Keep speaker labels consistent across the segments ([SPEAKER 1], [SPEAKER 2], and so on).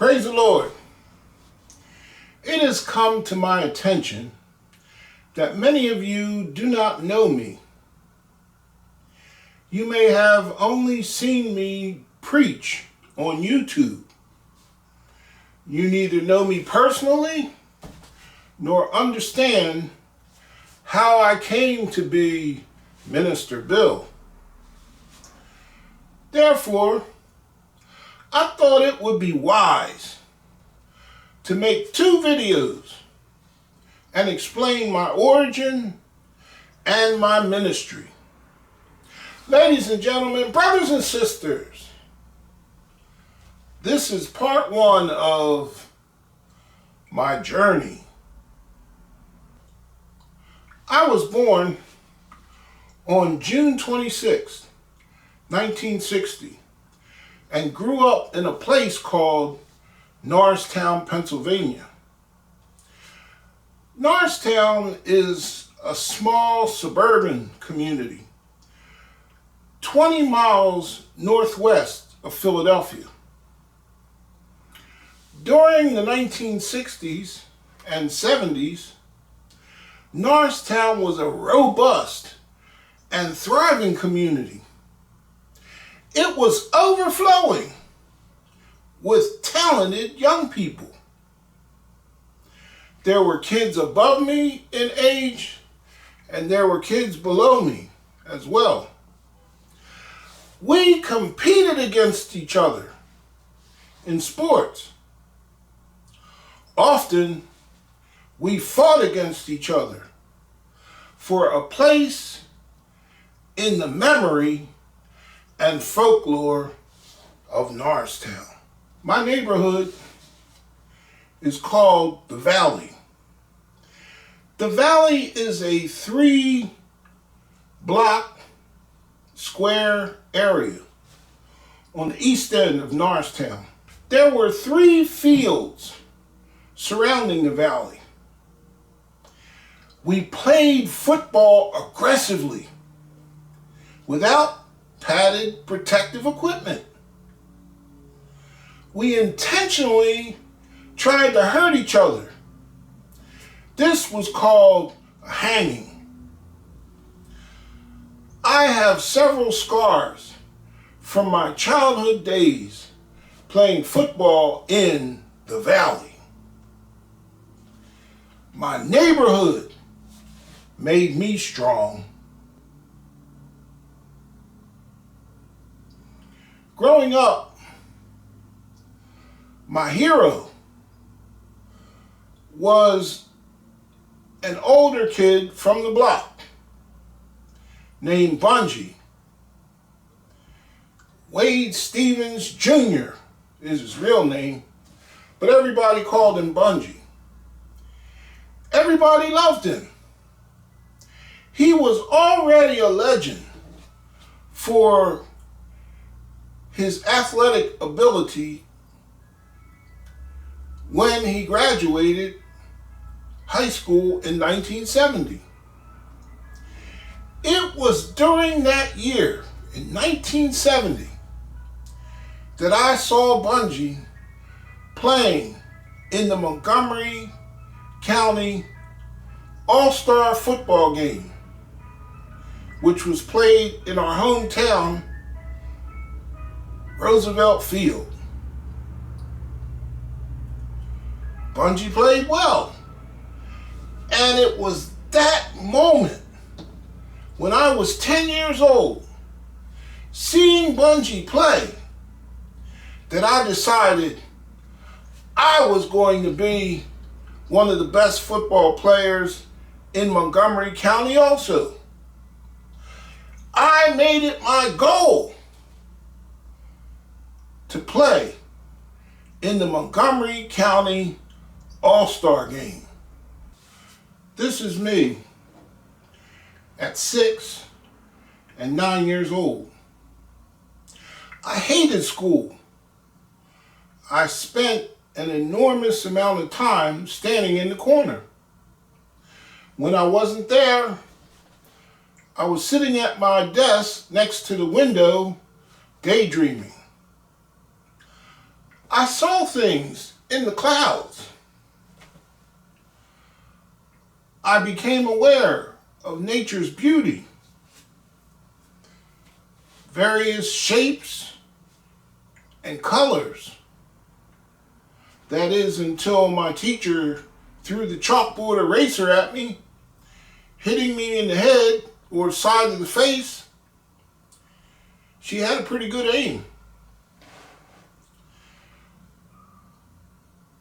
[SPEAKER 1] Praise the Lord. It has come to my attention that many of you do not know me. You may have only seen me preach on YouTube. You neither know me personally nor understand how I came to be Minister Bill. Therefore, I thought it would be wise to make two videos and explain my origin and my ministry. Ladies and gentlemen, brothers and sisters, this is part one of my journey. I was born on June 26, 1960, and grew up in a place called Norristown, Pennsylvania. Norristown is a small suburban community 20 miles northwest of Philadelphia. During the 1960s and 70s, Norristown was a robust and thriving community. It was overflowing with talented young people. There were kids above me in age, and there were kids below me as well. We competed against each other in sports. Often, we fought against each other for a place in the memory and folklore of Norristown. My neighborhood is called the Valley. The Valley is a 3-block square area on the east end of Norristown. There were 3 fields surrounding the valley. We played football aggressively without padded protective equipment. We intentionally tried to hurt each other. This was called a hanging. I have several scars from my childhood days playing football in the valley. My neighborhood made me strong. Growing up, my hero was an older kid from the block named Bungie. Wade Stevens Jr. is his real name, but everybody called him Bungie. Everybody loved him. He was already a legend for his athletic ability when he graduated high school in 1970. It was during that year, in 1970, that I saw Bungie playing in the Montgomery County All-Star football game, which was played in our hometown, Roosevelt Field. Bungie played well. And it was that moment when I was 10 years old, seeing Bungie play, that I decided I was going to be one of the best football players in Montgomery County also. I made it my goal to play in the Montgomery County All-Star game. This is me at 6 and 9 years old. I hated school. I spent an enormous amount of time standing in the corner. When I wasn't there, I was sitting at my desk next to the window, daydreaming. I saw things in the clouds. I became aware of nature's beauty, various shapes and colors. That is, until my teacher threw the chalkboard eraser at me, hitting me in the head or side of the face. She had a pretty good aim.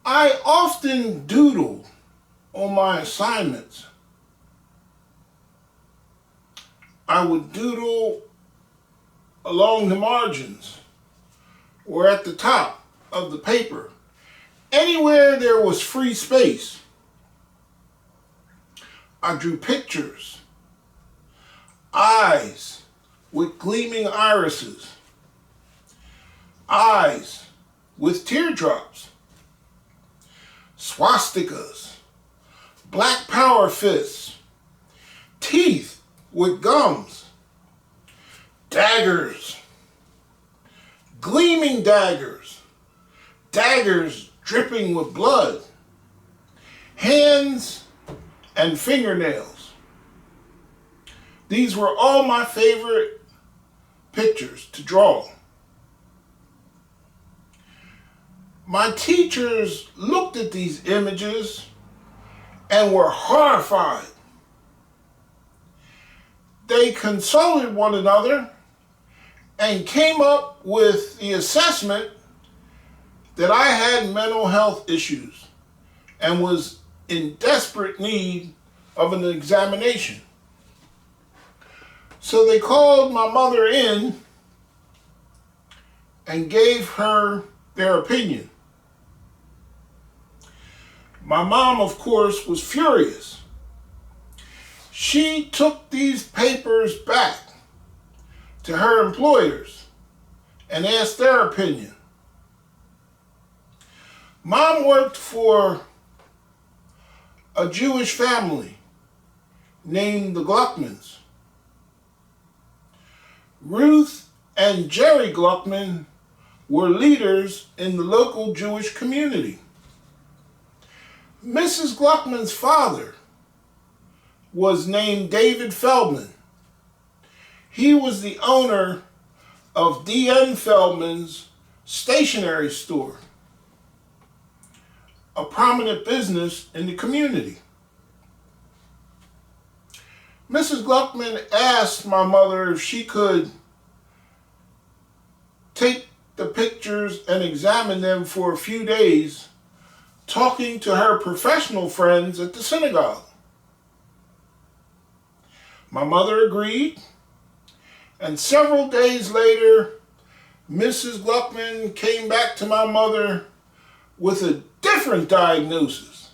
[SPEAKER 1] I often doodled on my assignments. I would doodle along the margins or at the top of the paper, anywhere there was free space. I drew pictures, eyes with gleaming irises, eyes with teardrops, swastikas, black power fists, teeth with gums, daggers, gleaming daggers, daggers dripping with blood, hands and fingernails. These were all my favorite pictures to draw. My teachers looked at these images and were horrified. They consulted one another and came up with the assessment that I had mental health issues and was in desperate need of an examination. So they called my mother in and gave her their opinion. My mom, of course, was furious. She took these papers back to her employers and asked their opinion. Mom worked for a Jewish family named the Gluckmans. Ruth and Jerry Gluckman were leaders in the local Jewish community. Mrs. Gluckman's father was named David Feldman. He was the owner of D.N. Feldman's stationery store, a prominent business in the community. Mrs. Gluckman asked my mother if she could take the pictures and examine them for a few days, talking to her professional friends at the synagogue. My mother agreed, and several days later, Mrs. Gluckman came back to my mother with a different diagnosis.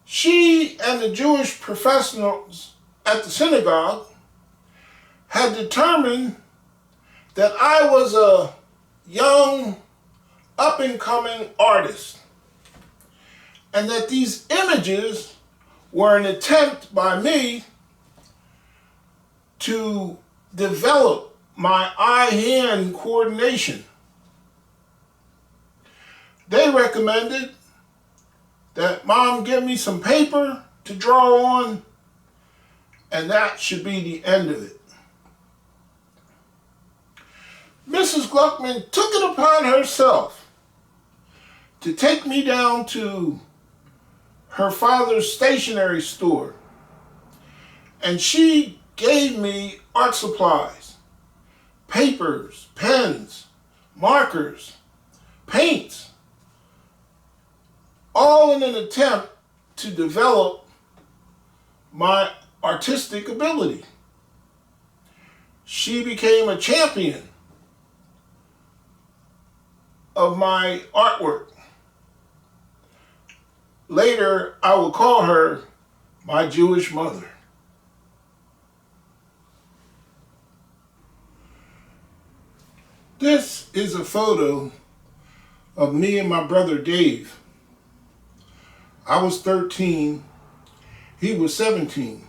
[SPEAKER 1] She and the Jewish professionals at the synagogue had determined that I was a young, up-and-coming artist, and that these images were an attempt by me to develop my eye-hand coordination. They recommended that Mom give me some paper to draw on, and that should be the end of it. Mrs. Gluckman took it upon herself to take me down to her father's stationery store, and she gave me art supplies, papers, pens, markers, paints, all in an attempt to develop my artistic ability. She became a champion of my artwork. Later, I will call her my Jewish mother. This is a photo of me and my brother Dave. I was 13, he was 17.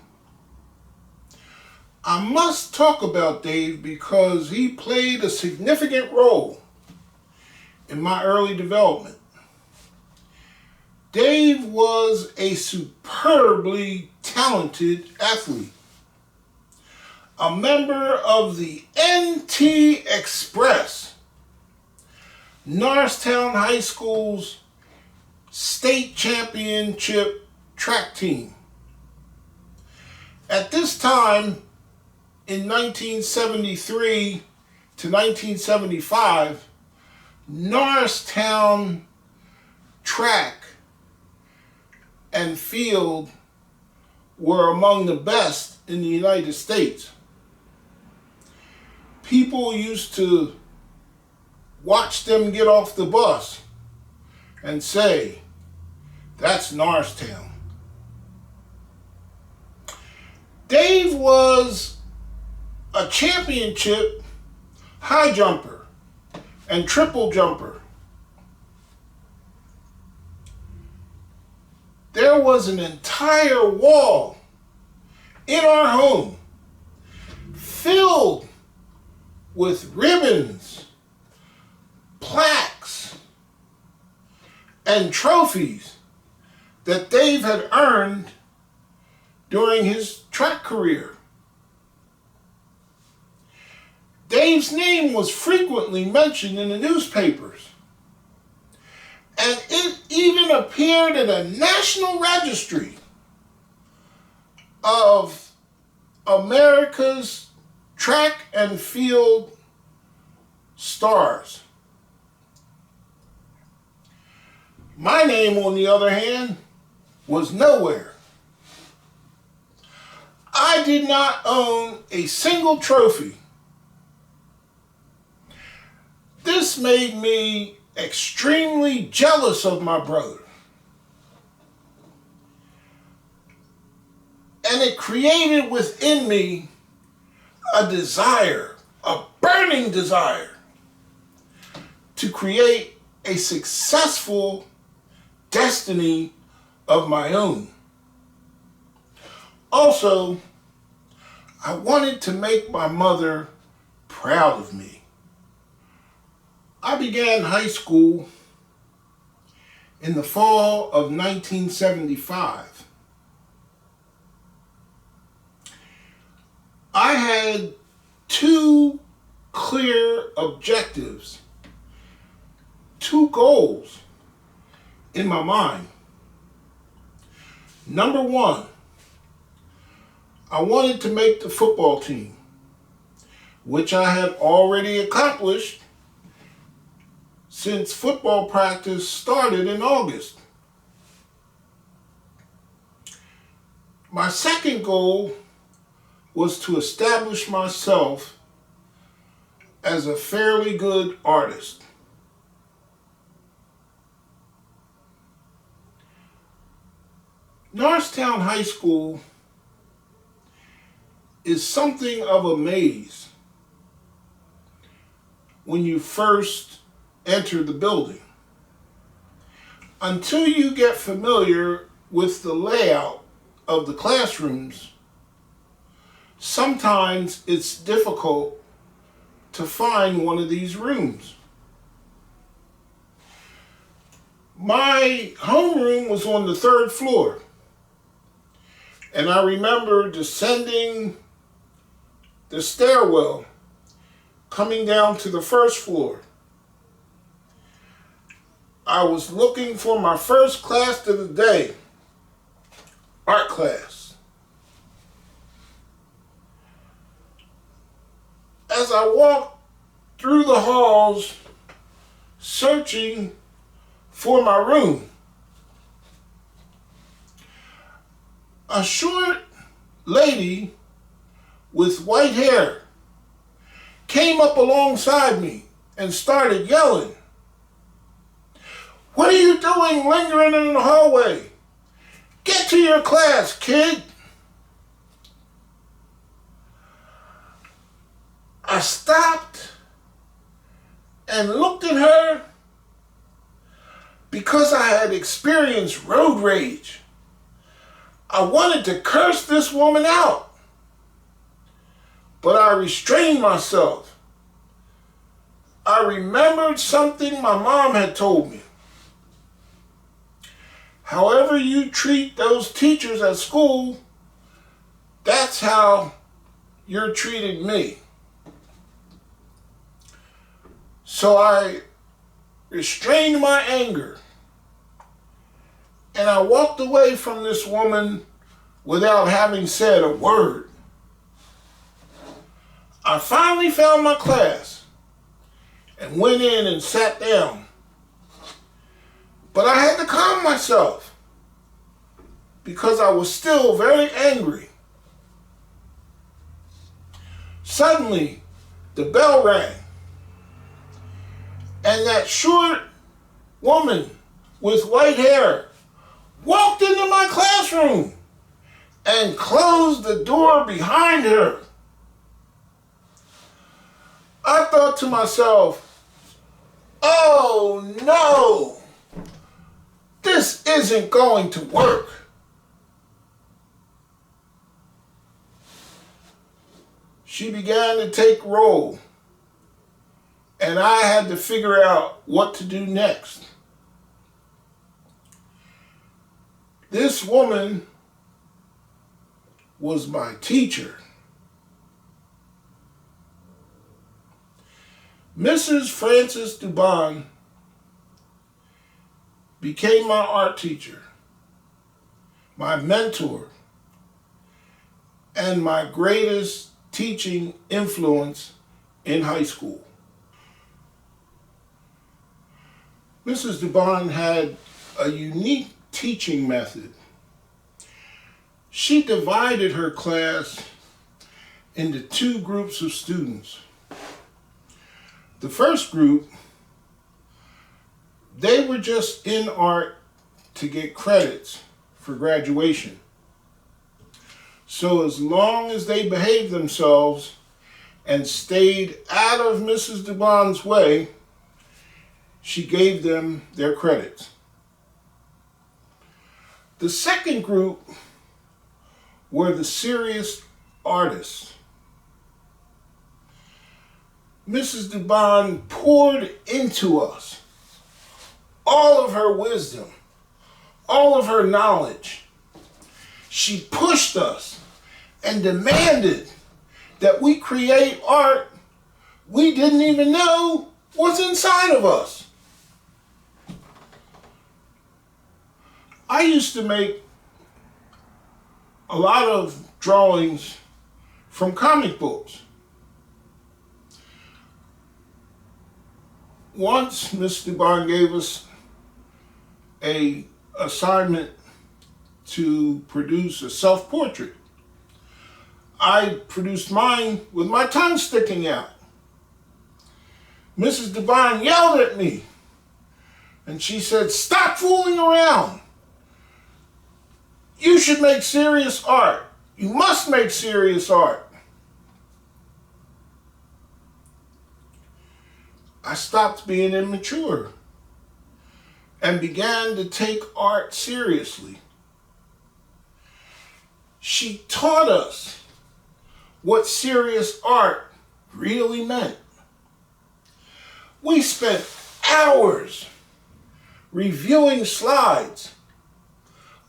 [SPEAKER 1] I must talk about Dave because he played a significant role in my early development. Dave was a superbly talented athlete, a member of the NT Express, Norristown High School's state championship track team. At this time, in 1973 to 1975, Norristown track and field were among the best in the United States. People used to watch them get off the bus and say, "That's Norristown." Dave was a championship high jumper and triple jumper. There was an entire wall in our home filled with ribbons, plaques, and trophies that Dave had earned during his track career. Dave's name was frequently mentioned in the newspapers, and it even appeared in a national registry of America's track and field stars. My name, on the other hand, was nowhere. I did not own a single trophy. This made me extremely jealous of my brother. And it created within me a desire, a burning desire, to create a successful destiny of my own. Also, I wanted to make my mother proud of me. I began high school in the fall of 1975. I had two clear objectives, two goals in my mind. Number one, I wanted to make the football team, which I had already accomplished since football practice started in August. My second goal was to establish myself as a fairly good artist. Norristown High School is something of a maze when you first enter the building. Until you get familiar with the layout of the classrooms, sometimes it's difficult to find one of these rooms. My homeroom was on the third floor, and I remember descending the stairwell, coming down to the first floor. I was looking for my first class of the day, art class. As I walked through the halls searching for my room, a short lady with white hair came up alongside me and started yelling, "What are you doing lingering in the hallway? Get to your class, kid." I stopped and looked at her because I had experienced road rage. I wanted to curse this woman out. but I restrained myself. I remembered something my mom had told me. However you treat those teachers at school, that's how you're treating me. So I restrained my anger, and I walked away from this woman without having said a word. I finally found my class and went in and sat down. But I had to calm myself because I was still very angry. Suddenly, the bell rang, and that short woman with white hair walked into my classroom and closed the door behind her. I thought to myself, oh no, this isn't going to work. She began to take roll, and I had to figure out what to do next. This woman was my teacher. Mrs. Frances Dubon became my art teacher, my mentor, and my greatest teaching influence in high school. Mrs. Dubon had a unique teaching method. She divided her class into two groups of students. The first group, they were just in art to get credits for graduation. So as long as they behaved themselves and stayed out of Mrs. Dubon's way, she gave them their credits. The second group were the serious artists. Mrs. Dubon poured into us all of her wisdom, all of her knowledge. She pushed us and demanded that we create art we didn't even know was inside of us. I used to make a lot of drawings from comic books. Once, Ms. Dubon gave us an assignment to produce a self-portrait. I produced mine with my tongue sticking out. Mrs. Dubon yelled at me, and she said, "Stop fooling around. You should make serious art. You must make serious art." I stopped being immature and began to take art seriously. She taught us what serious art really meant. We spent hours reviewing slides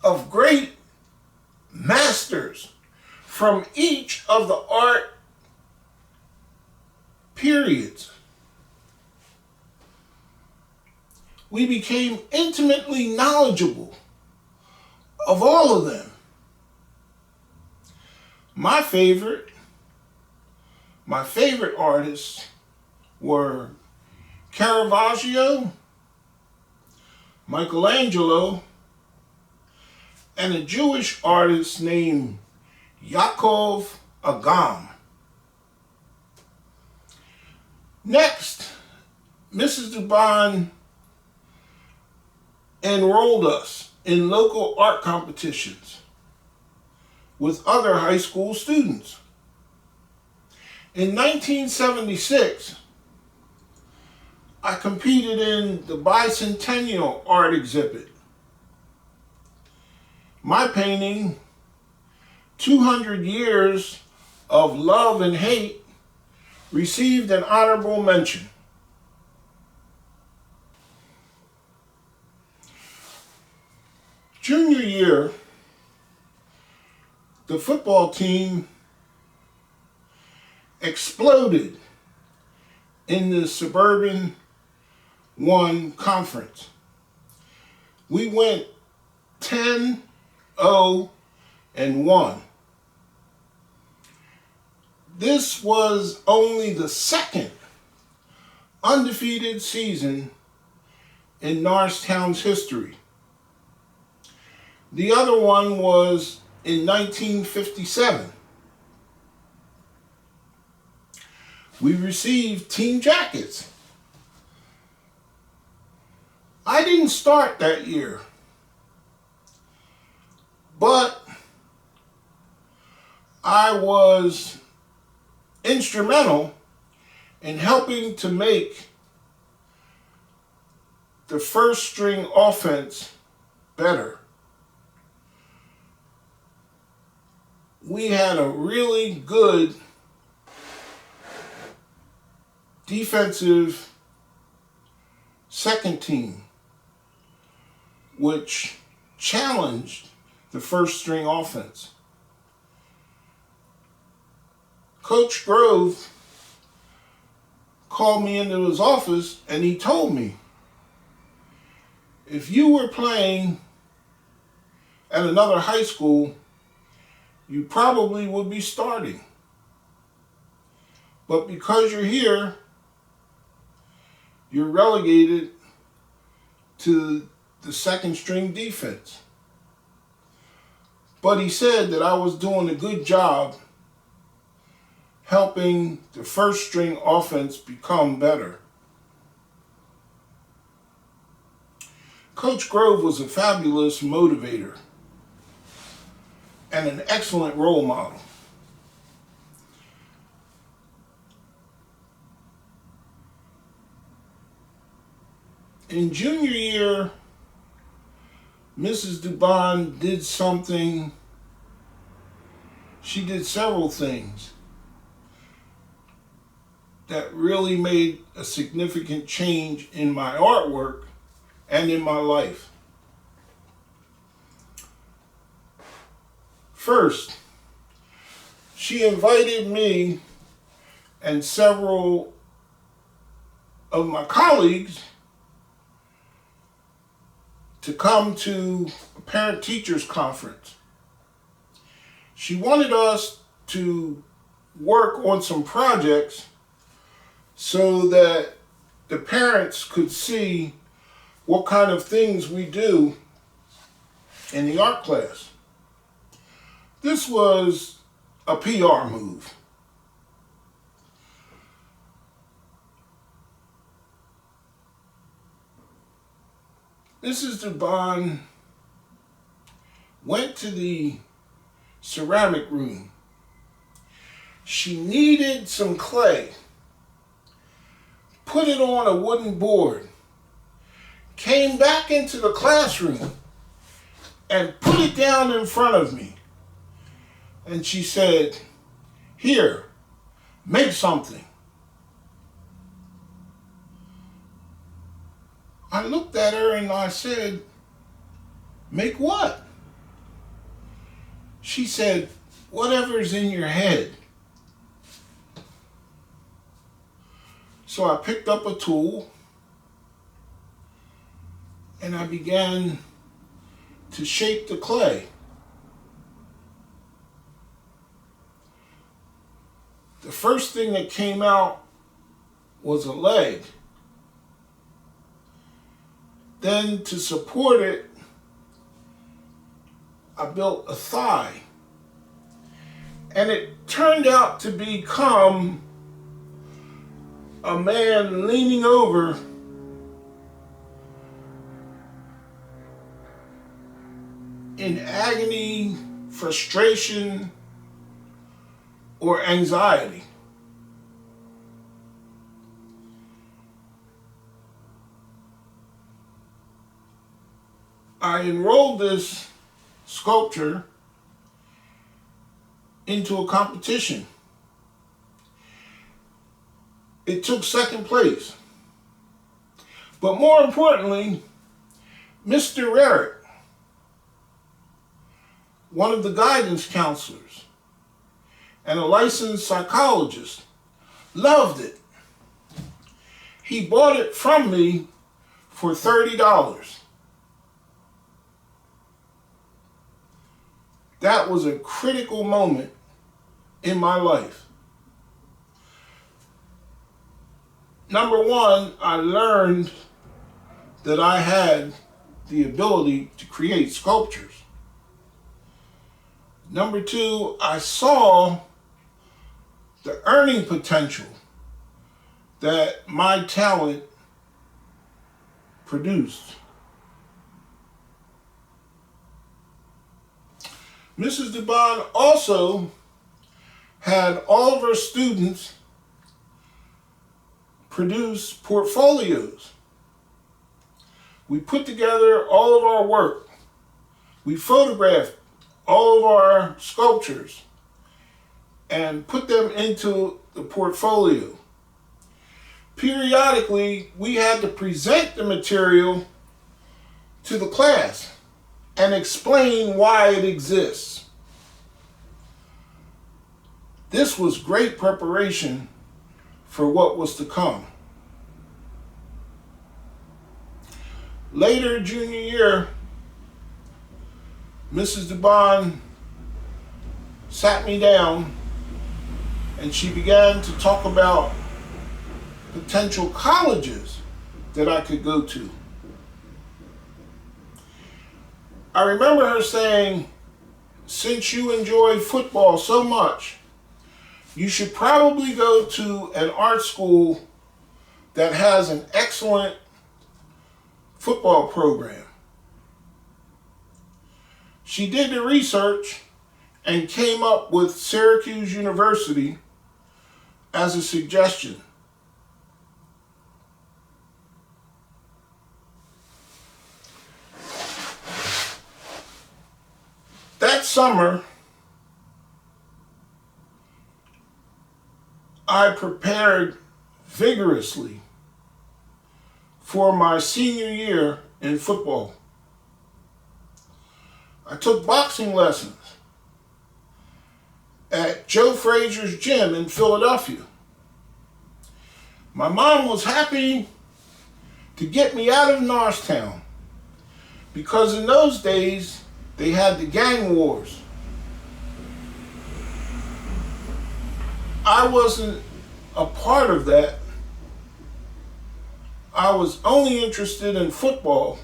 [SPEAKER 1] of great masters from each of the art periods. We became intimately knowledgeable of all of them. My favorite artists were Caravaggio, Michelangelo, and a Jewish artist named Yaakov Agam. Next, Mrs. Dubon enrolled us in local art competitions with other high school students. In 1976, I competed in the bicentennial art exhibit. My painting, 200 Years of Love and Hate received an honorable mention. Junior year, the football team exploded in the Suburban 1 conference. We went 10-0-1. This was only the second undefeated season in Norristown's history. The other one was in 1957. We received team jackets. I didn't start that year, but I was instrumental in helping to make the first string offense better. We had a really good defensive second team, which challenged the first string offense. Coach Grove called me into his office and he told me, if you were playing at another high school, you probably would be starting. But because you're here, you're relegated to the second string defense. But he said that I was doing a good job helping the first string offense become better. Coach Grove was a fabulous motivator and an excellent role model. In junior year, Mrs. Dubon did something. She did several things that really made a significant change in my artwork and in my life. First, she invited me and several of my colleagues to come to a parent-teachers conference. She wanted us to work on some projects so that the parents could see what kind of things we do in the art class. This was a PR move. Mrs. Dubon went to the ceramic room. She needed some clay, put it on a wooden board, came back into the classroom and put it down in front of me. And she said, "Here, make something." I looked at her and I said, "Make what?" She said, "Whatever's in your head." So I picked up a tool and I began to shape the clay. The first thing that came out was a leg. Then to support it, I built a thigh. And it turned out to become a man leaning over in agony, frustration, or anxiety. I enrolled this sculpture into a competition. it took second place. But more importantly, Mr. Rarick, one of the guidance counselors and a licensed psychologist, loved it. He bought it from me for $30. That was a critical moment in my life. Number one, I learned that I had the ability to create sculptures. Number two, I saw the earning potential that my talent produced. Mrs. DeBond also had all of her students produce portfolios. We put together all of our work. We photographed all of our sculptures and put them into the portfolio. Periodically, we had to present the material to the class and explain why it exists. This was great preparation for what was to come. Later, junior year, Mrs. DeBond sat me down and she began to talk about potential colleges that I could go to. I remember her saying, since you enjoy football so much, you should probably go to an art school that has an excellent football program. She did the research and came up with Syracuse University as a suggestion. That summer, I prepared vigorously for my senior year in football. I took boxing lessons at Joe Frazier's gym in Philadelphia. My mom was happy to get me out of Norristown because in those days they had the gang wars. I wasn't a part of that. I was only interested in football,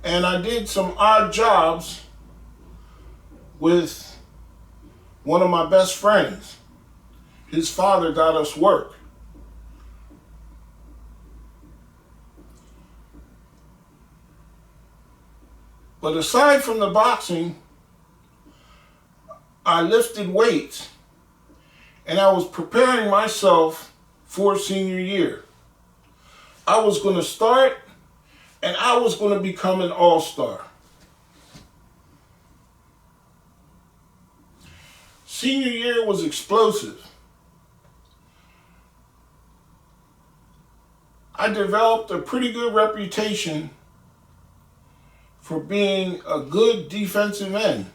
[SPEAKER 1] and I did some odd jobs with one of my best friends. His father got us work. But aside from the boxing, I lifted weights and I was preparing myself for senior year. I was going to start and I was going to become an all-star. Senior year was explosive. I developed a pretty good reputation for being a good defensive end.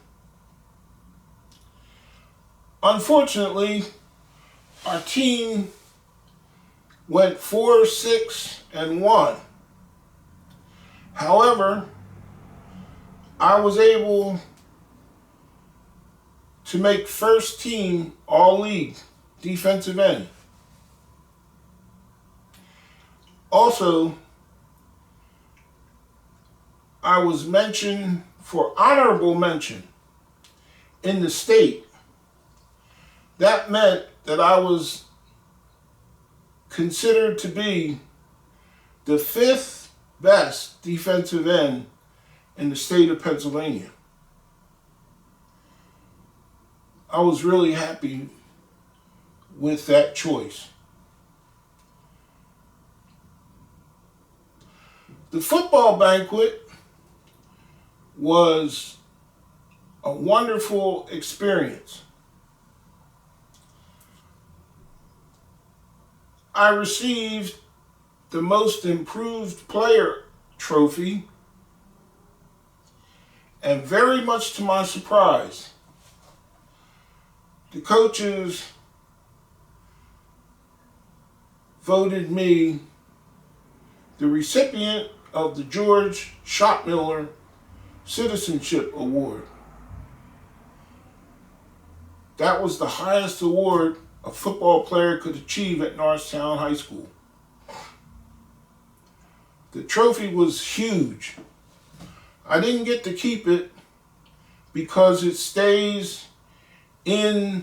[SPEAKER 1] Unfortunately, our team went 4-6-1. However, I was able to make first team all-league defensive end. Also, I was mentioned for honorable mention in the state. That meant that I was considered to be the 5th best defensive end in the state of Pennsylvania. I was really happy with that choice. The football banquet was a wonderful experience. I received the Most Improved Player trophy, and very much to my surprise, the coaches voted me the recipient of the George Schottmiller Citizenship Award. That was the highest award a football player could achieve at Norristown High School. The trophy was huge. I didn't get to keep it because it stays in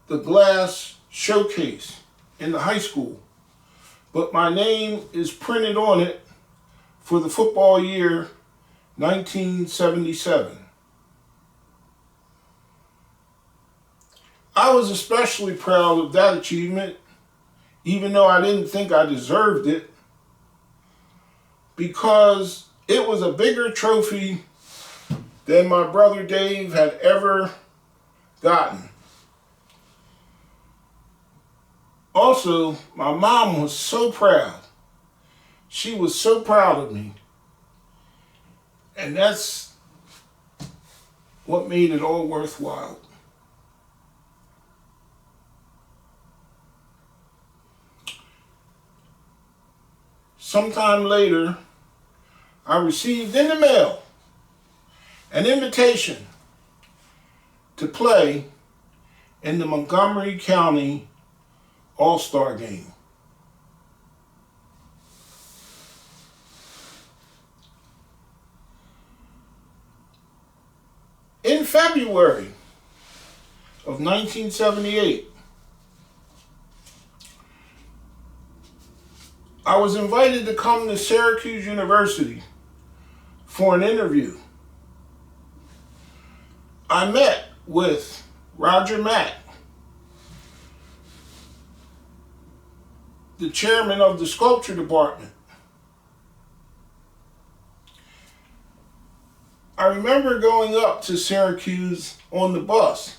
[SPEAKER 1] the glass showcase in the high school, but my name is printed on it for the football year 1977. I was especially proud of that achievement, even though I didn't think I deserved it, because it was a bigger trophy than my brother Dave had ever gotten. Also, my mom was so proud. She was so proud of me. And that's what made it all worthwhile. Sometime later, I received in the mail an invitation to play in the Montgomery County All-Star Game. In February of 1978, I was invited to come to Syracuse University for an interview. I met with Roger Mack, the chairman of the sculpture department. I remember going up to Syracuse on the bus.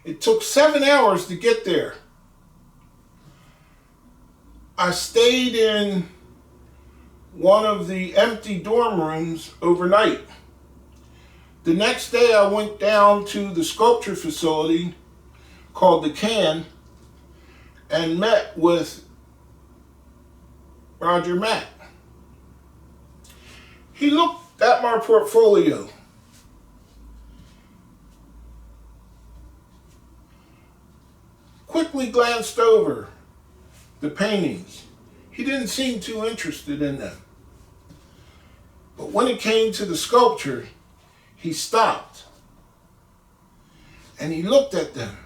[SPEAKER 1] It took 7 hours to get there. I stayed in one of the empty dorm rooms overnight. The next day I went down to the sculpture facility called the Can and met with Roger Mack. He looked at my portfolio. Quickly glanced over the paintings. He didn't seem too interested in them. But when it came to the sculpture, he stopped and he looked at them.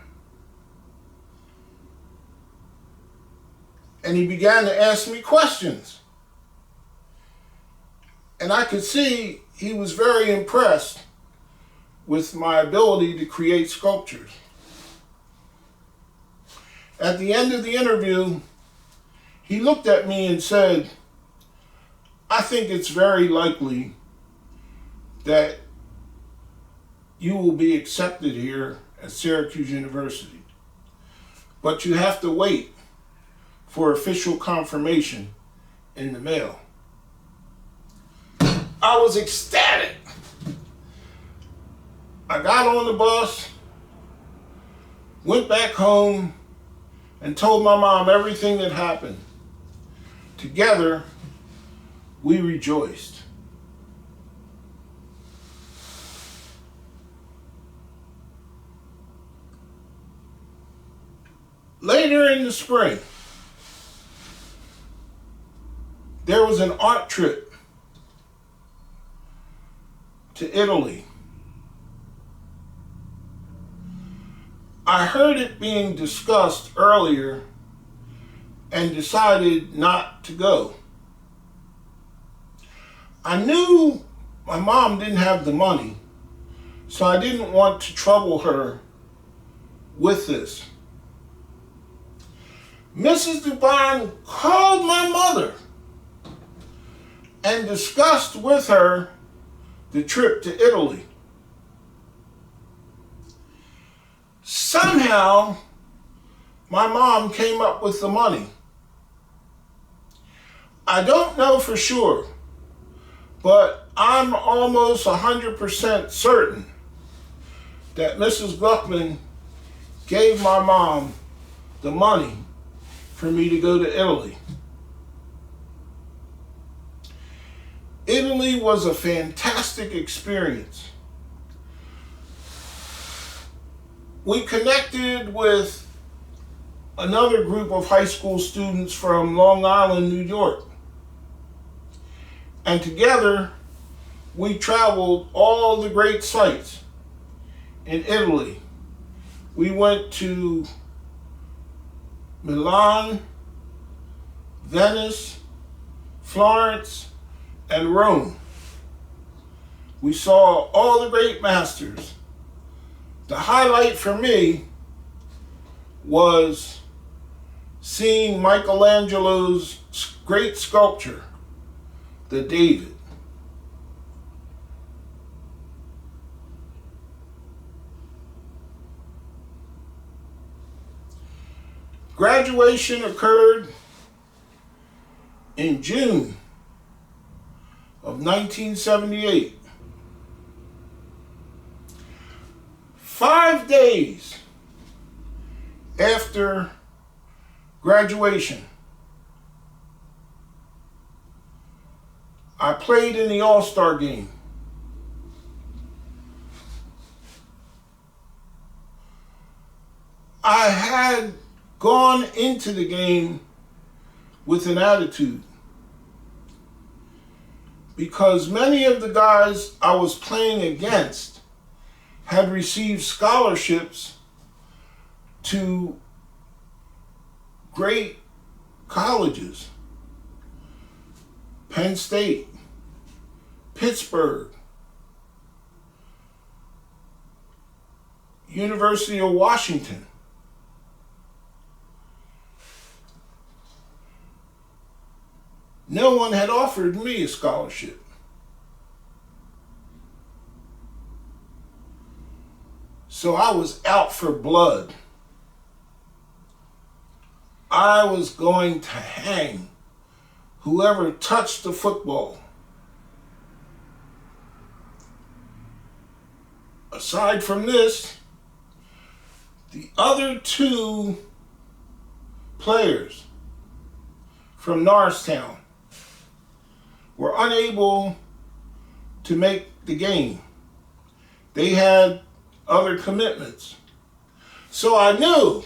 [SPEAKER 1] And he began to ask me questions. And I could see he was very impressed with my ability to create sculptures. At the end of the interview, he looked at me and said, "I think it's very likely that you will be accepted here at Syracuse University, but you have to wait for official confirmation in the mail." I was ecstatic. I got on the bus, went back home, and told my mom everything that happened. Together, we rejoiced. Later in the spring, there was an art trip to Italy. I heard it being discussed earlier and decided not to go. I knew my mom didn't have the money, so I didn't want to trouble her with this. Mrs. Dubon called my mother and discussed with her the trip to Italy. Somehow, my mom came up with the money. I don't know for sure, but I'm almost 100% certain that Mrs. Gluckman gave my mom the money for me to go to Italy. Italy was a fantastic experience. We connected with another group of high school students from Long Island, New York. And together, we traveled all the great sites in Italy. We went to Milan, Venice, Florence, and Rome. We saw all the great masters. The highlight for me was seeing Michelangelo's great sculpture, the David. Graduation occurred in June of 1978. 5 days after graduation, I played in the All-Star game. I had gone into the game with an attitude because many of the guys I was playing against had received scholarships to great colleges. Penn State, Pittsburgh, University of Washington. No one had offered me a scholarship. So I was out for blood. I was going to hang whoever touched the football. Aside from this, the other two players from Norristown were unable to make the game. They had other commitments. So I knew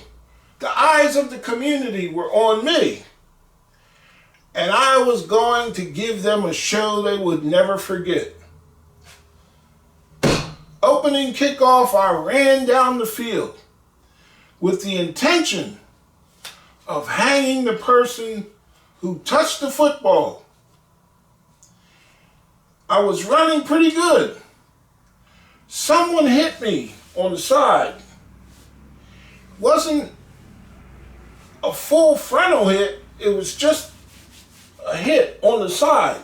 [SPEAKER 1] the eyes of the community were on me, and I was going to give them a show they would never forget. Opening kickoff, I ran down the field with the intention of hanging the person who touched the football. I was running pretty good. Someone hit me on the side. It wasn't a full frontal hit, it was just a hit on the side.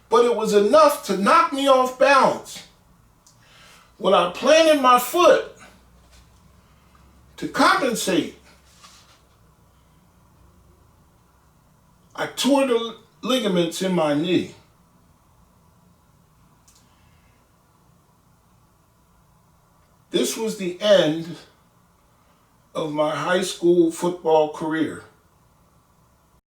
[SPEAKER 1] But it was enough to knock me off balance. When I planted my foot to compensate, I tore the ligaments in my knee. This was the end of my high school football career.